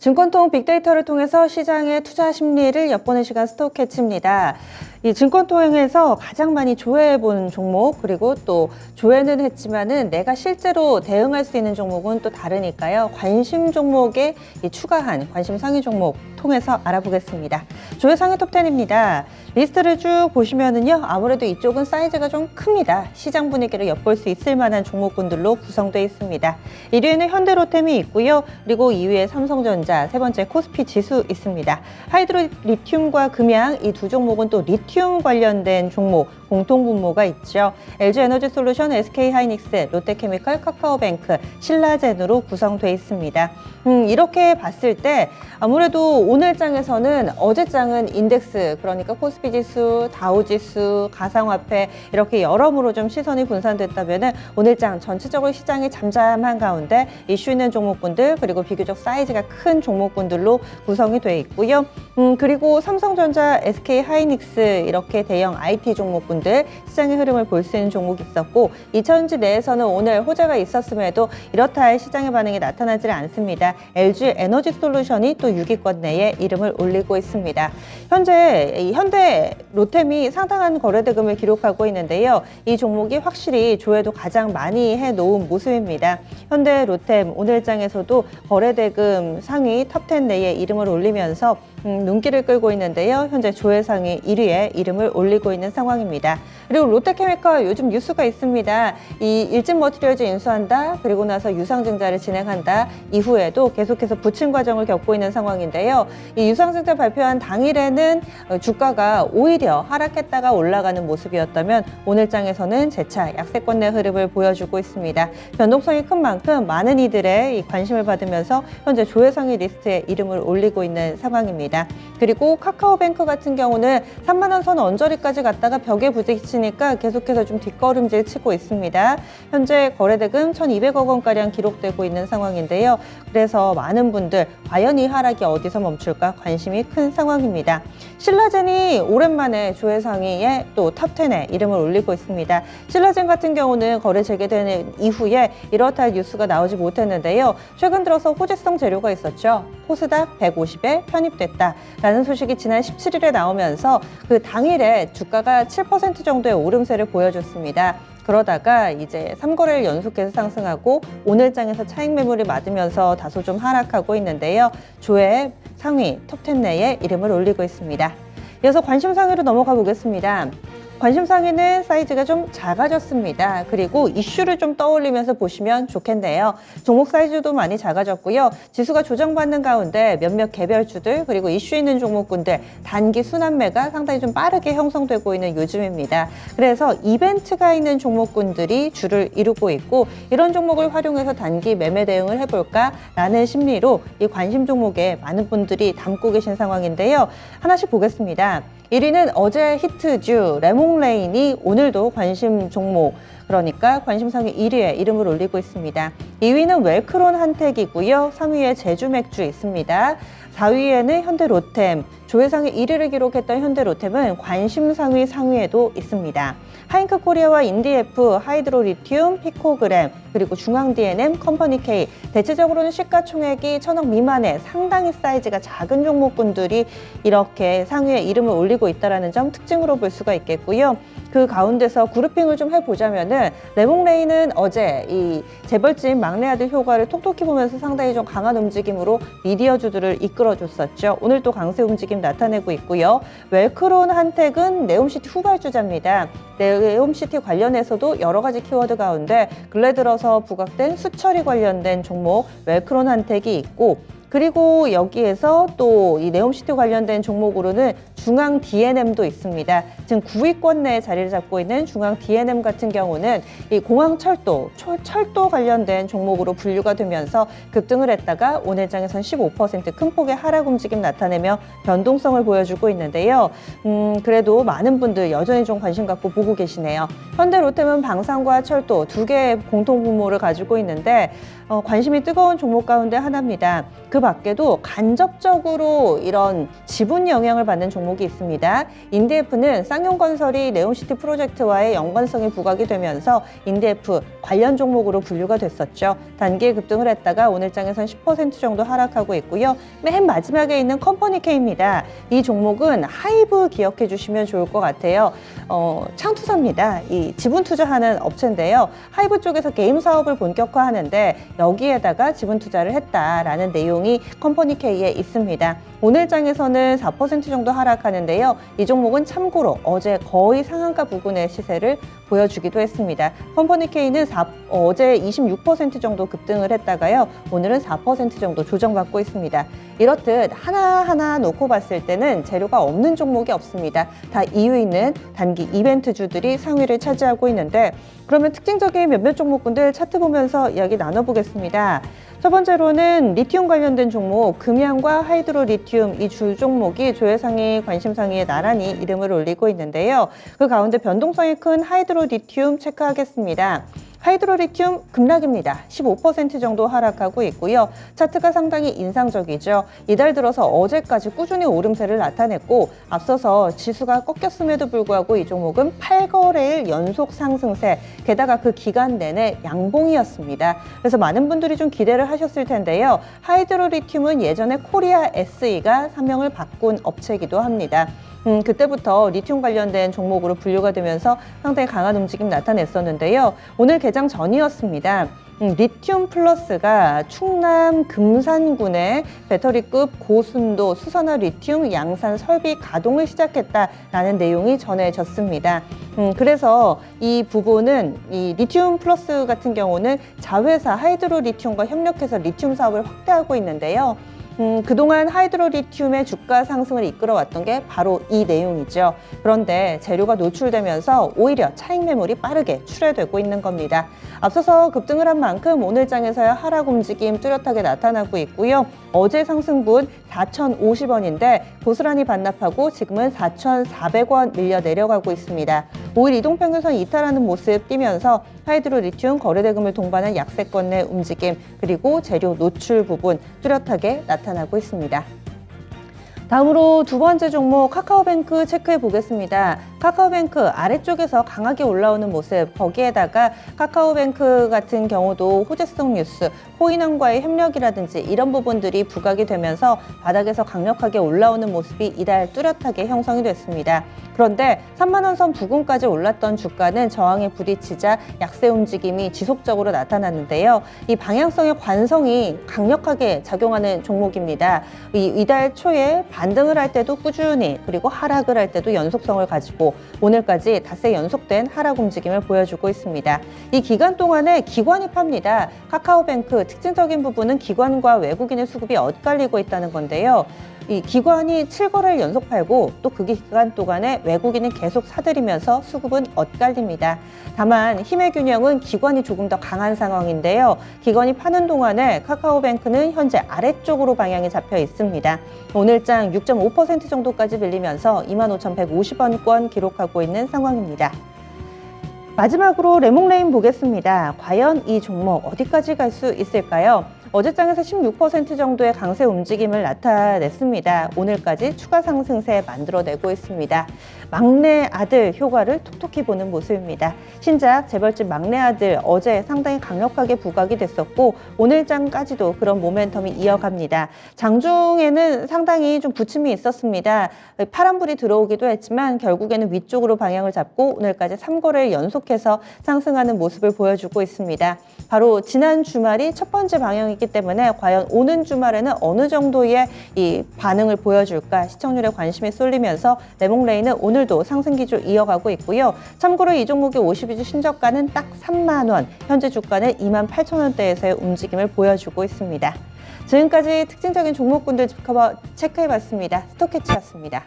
증권통 빅데이터를 통해서 시장의 투자 심리를 엿보는 시간 스톡캐치입니다. 이 증권통에서 가장 많이 조회해본 종목, 그리고 또 조회는 했지만은 내가 실제로 대응할 수 있는 종목은 또 다르니까요. 관심 종목에 추가한 관심 상위 종목 통해서 알아보겠습니다. 조회 상위 톱10입니다. 리스트를 쭉 보시면은요, 아무래도 이쪽은 사이즈가 좀 큽니다. 시장 분위기를 엿볼 수 있을 만한 종목군들로 구성되어 있습니다. 1위에는 현대로템이 있고요. 그리고 2위에 삼성전자, 세 번째 코스피 지수 있습니다. 하이드로 리튬과 금양, 이 두 종목은 또 리튬 관련된 종목 공통 분모가 있죠. LG에너지솔루션, SK하이닉스, 롯데케미칼, 카카오뱅크, 신라젠으로 구성되어 있습니다. 이렇게 봤을 때 아무래도 오늘 장에서는 어제 장은 인덱스, 그러니까 코스피 지수, 다우 지수, 가상화폐 이렇게 여러모로 좀 시선이 분산됐다면은 오늘 장 전체적으로 시장이 잠잠한 가운데 이슈 있는 종목군들, 그리고 비교적 사이즈가 큰 종목군들로 구성이 되어 있고요. 그리고 삼성전자, SK하이닉스 이렇게 대형 IT 종목군들 시장의 흐름을 볼 수 있는 종목이 있었고, 2차전지 내에서는 오늘 호재가 있었음에도 이렇다 할 시장의 반응이 나타나지 않습니다. LG에너지솔루션이 또 6위권 내에 이름을 올리고 있습니다. 현재 이 현대로템이 상당한 거래대금을 기록하고 있는데요. 이 종목이 확실히 조회도 가장 많이 해놓은 모습입니다. 현대로템 오늘 장에서도 거래대금 상위 톱10 내에 이름을 올리면서 눈길을 끌고 있는데요. 현재 조회 상위 1위에 이름을 올리고 있는 상황입니다. 그리고 롯데케미칼 요즘 뉴스가 있습니다. 이 일진머티리얼즈 인수한다, 그리고 나서 유상증자를 진행한다 이후에도 계속해서 부침 과정을 겪고 있는 상황인데요. 이 유상증자 발표한 당일에는 주가가 오히려 하락했다가 올라가는 모습이었다면 오늘 장에서는 재차 약세권의 흐름을 보여주고 있습니다. 변동성이 큰 만큼 많은 이들의 이 관심을 받으면서 현재 조회 상위 리스트에 이름을 올리고 있는 상황입니다. 그리고 카카오뱅크 같은 경우는 3만 원 선 언저리까지 갔다가 벽에 부딪히니까 계속해서 좀 뒷걸음질 치고 있습니다. 현재 거래대금 1,200억 원가량 기록되고 있는 상황인데요. 그래서 많은 분들 과연 이 하락이 어디서 멈출까 관심이 큰 상황입니다. 신라젠이 오랜만에 조회 상위에 또 탑10에 이름을 올리고 있습니다. 신라젠 같은 경우는 거래 재개되는 이후에 이렇다 할 뉴스가 나오지 못했는데요. 최근 들어서 호재성 재료가 있었죠. 코스닥 150에 편입됐다라는 소식이 지난 17일에 나오면서 그 당일에 주가가 7% 정도의 오름세를 보여줬습니다. 그러다가 이제 3거래를 연속해서 상승하고 오늘 장에서 차익 매물이 맞으면서 다소 좀 하락하고 있는데요. 조회 상위 톱10 내에 이름을 올리고 있습니다. 이어서 관심 상위로 넘어가 보겠습니다. 관심 상위는 사이즈가 좀 작아졌습니다. 그리고 이슈를 좀 떠올리면서 보시면 좋겠네요. 종목 사이즈도 많이 작아졌고요. 지수가 조정받는 가운데 몇몇 개별주들, 그리고 이슈 있는 종목군들 단기 순환매가 상당히 좀 빠르게 형성되고 있는 요즘입니다. 그래서 이벤트가 있는 종목군들이 주를 이루고 있고, 이런 종목을 활용해서 단기 매매 대응을 해볼까라는 심리로 이 관심 종목에 많은 분들이 담고 계신 상황인데요. 하나씩 보겠습니다. 1위는 어제 히트주 레몽레인이 오늘도 관심 종목, 그러니까 관심 상위 1위에 이름을 올리고 있습니다. 2위는 웰크론 한택이고요. 3위에 제주맥주 있습니다. 4위에는 현대로템, 조회 상위 1위를 기록했던 현대로템은 관심 상위 상위에도 있습니다. 하잉크코리아와 인디에프, 하이드로리튬, 피코그램, 그리고 중앙 D&M, 컴퍼니 K, 대체적으로는 시가총액이 1,000억 미만의 상당히 사이즈가 작은 종목군들이 이렇게 상위에 이름을 올리고 있다는 점 특징으로 볼 수가 있겠고요. 그 가운데서 그룹핑을 좀 해보자면은 레몽레인은 어제 이 재벌집 막내 아들 효과를 톡톡히 보면서 상당히 좀 강한 움직임으로 미디어주들을 이끌어줬었죠. 오늘 또 강세 움직임 나타내고 있고요. 웰크론 한택은 네옴시티 후발주자입니다. 네옴시티 관련해서도 여러 가지 키워드 가운데 근래 들어서 부각된 수처리 관련된 종목 웰크론 한택이 있고, 그리고 여기에서 또 이 네옴시티 관련된 종목으로는 중앙 D&M도 있습니다. 지금 9위권 내에 자리를 잡고 있는 중앙 D&M 같은 경우는 이 공항철도, 철도 관련된 종목으로 분류가 되면서 급등을 했다가 오늘 장에선 15% 큰 폭의 하락 움직임 나타내며 변동성을 보여주고 있는데요. 그래도 많은 분들 여전히 좀 관심 갖고 보고 계시네요. 현대로템은 방산과 철도 두 개의 공통 분모를 가지고 있는데 관심이 뜨거운 종목 가운데 하나입니다. 그 밖에도 간접적으로 이런 지분 영향을 받는 종목이 있습니다. 인디에프는 쌍용건설이 네옴시티 프로젝트와의 연관성이 부각이 되면서 인디에프 관련 종목으로 분류가 됐었죠. 단기에 급등을 했다가 오늘장에선 10% 정도 하락하고 있고요. 맨 마지막에 있는 컴퍼니케입니다. 이 종목은 하이브 기억해 주시면 좋을 것 같아요. 창투사입니다. 이 지분 투자하는 업체인데요. 하이브 쪽에서 게임 사업을 본격화하는데 여기에다가 지분 투자를 했다라는 내용이 컴퍼니케이에 있습니다. 오늘장에서는 4% 정도 하락하는데요. 이 종목은 참고로 어제 거의 상한가 부근의 시세를 보여주기도 했습니다. 컴퍼니케이는 어제 26% 정도 급등을 했다가요. 오늘은 4% 정도 조정받고 있습니다. 이렇듯 하나하나 놓고 봤을 때는 재료가 없는 종목이 없습니다. 다 이유 있는 단기 이벤트주들이 상위를 차지하고 있는데 그러면 특징적인 몇몇 종목군들 차트 보면서 이야기 나눠보겠습니다. 첫 번째로는 리튬 관련된 종목, 금양과 하이드로 리튬 이 주 종목이 조회상위, 관심상위에 나란히 이름을 올리고 있는데요. 그 가운데 변동성이 큰 하이드로 리튬 체크하겠습니다. 하이드로 리튬 급락입니다. 15% 정도 하락하고 있고요. 차트가 상당히 인상적이죠. 이달 들어서 어제까지 꾸준히 오름세를 나타냈고 앞서서 지수가 꺾였음에도 불구하고 이 종목은 8거래일 연속 상승세, 게다가 그 기간 내내 양봉이었습니다. 그래서 많은 분들이 좀 기대를 하셨을 텐데요. 하이드로 리튬은 예전에 코리아 SE가 사명을 바꾼 업체이기도 합니다. 그때부터 리튬 관련된 종목으로 분류가 되면서 상당히 강한 움직임 나타냈었는데요. 오늘 개장 전이었습니다. 리튬 플러스가 충남 금산군에 배터리급 고순도 수선화 리튬 양산 설비 가동을 시작했다라는 내용이 전해졌습니다. 그래서 이 부분은 이 리튬 플러스 같은 경우는 자회사 하이드로 리튬과 협력해서 리튬 사업을 확대하고 있는데요. 그동안 하이드로 리튬의 주가 상승을 이끌어왔던 게 바로 이 내용이죠. 그런데 재료가 노출되면서 오히려 차익 매물이 빠르게 출회되고 있는 겁니다. 앞서서 급등을 한 만큼 오늘장에서야 하락 움직임 뚜렷하게 나타나고 있고요. 어제 상승분 4,050원인데 고스란히 반납하고 지금은 4,400원 밀려 내려가고 있습니다. 5일 이동평균선 이탈하는 모습 띄면서 하이드로 리튬 거래대금을 동반한 약세권 내 움직임 그리고 재료 노출 부분 뚜렷하게 나타나고 있습니다. 다음으로 두 번째 종목 카카오뱅크 체크해 보겠습니다. 카카오뱅크 아래쪽에서 강하게 올라오는 모습, 거기에다가 카카오뱅크 같은 경우도 호재성 뉴스, 호인원과의 협력이라든지 이런 부분들이 부각이 되면서 바닥에서 강력하게 올라오는 모습이 이달 뚜렷하게 형성이 됐습니다. 그런데 3만 원 선 부근까지 올랐던 주가는 저항에 부딪히자 약세 움직임이 지속적으로 나타났는데요. 이 방향성의 관성이 강력하게 작용하는 종목입니다. 이달 초에 반등을 할 때도 꾸준히 그리고 하락을 할 때도 연속성을 가지고 오늘까지 닷새 연속된 하락 움직임을 보여주고 있습니다. 이 기간 동안에 기관이 팝니다. 카카오뱅크 특징적인 부분은 기관과 외국인의 수급이 엇갈리고 있다는 건데요. 이 기관이 7거래를 연속 팔고 또 그 기간 동안에 외국인은 계속 사들이면서 수급은 엇갈립니다. 다만 힘의 균형은 기관이 조금 더 강한 상황인데요. 기관이 파는 동안에 카카오뱅크는 현재 아래쪽으로 방향이 잡혀 있습니다. 오늘장 6.5% 정도까지 밀리면서 25,150원권 기록하고 있는 상황입니다. 마지막으로 레몽레인 보겠습니다. 과연 이 종목 어디까지 갈 수 있을까요? 어제장에서 16% 정도의 강세 움직임을 나타냈습니다. 오늘까지 추가 상승세 만들어내고 있습니다. 막내 아들 효과를 톡톡히 보는 모습입니다. 신작 재벌집 막내 아들 어제 상당히 강력하게 부각이 됐었고 오늘장까지도 그런 모멘텀이 이어갑니다. 장중에는 상당히 좀 부침이 있었습니다. 파란불이 들어오기도 했지만 결국에는 위쪽으로 방향을 잡고 오늘까지 3거래를 연속해서 상승하는 모습을 보여주고 있습니다. 바로 지난 주말이 첫 번째 방향이기 때문에 과연 오는 주말에는 어느 정도의 이 반응을 보여줄까 시청률에 관심이 쏠리면서 레몽레인은 오늘도 상승 기조 이어가고 있고요. 참고로 이 종목의 52주 신저가는 딱 3만 원, 현재 주가는 28,000원대에서의 움직임을 보여주고 있습니다. 지금까지 특징적인 종목군들 짚어봐 체크해봤습니다. 스톡캐치였습니다.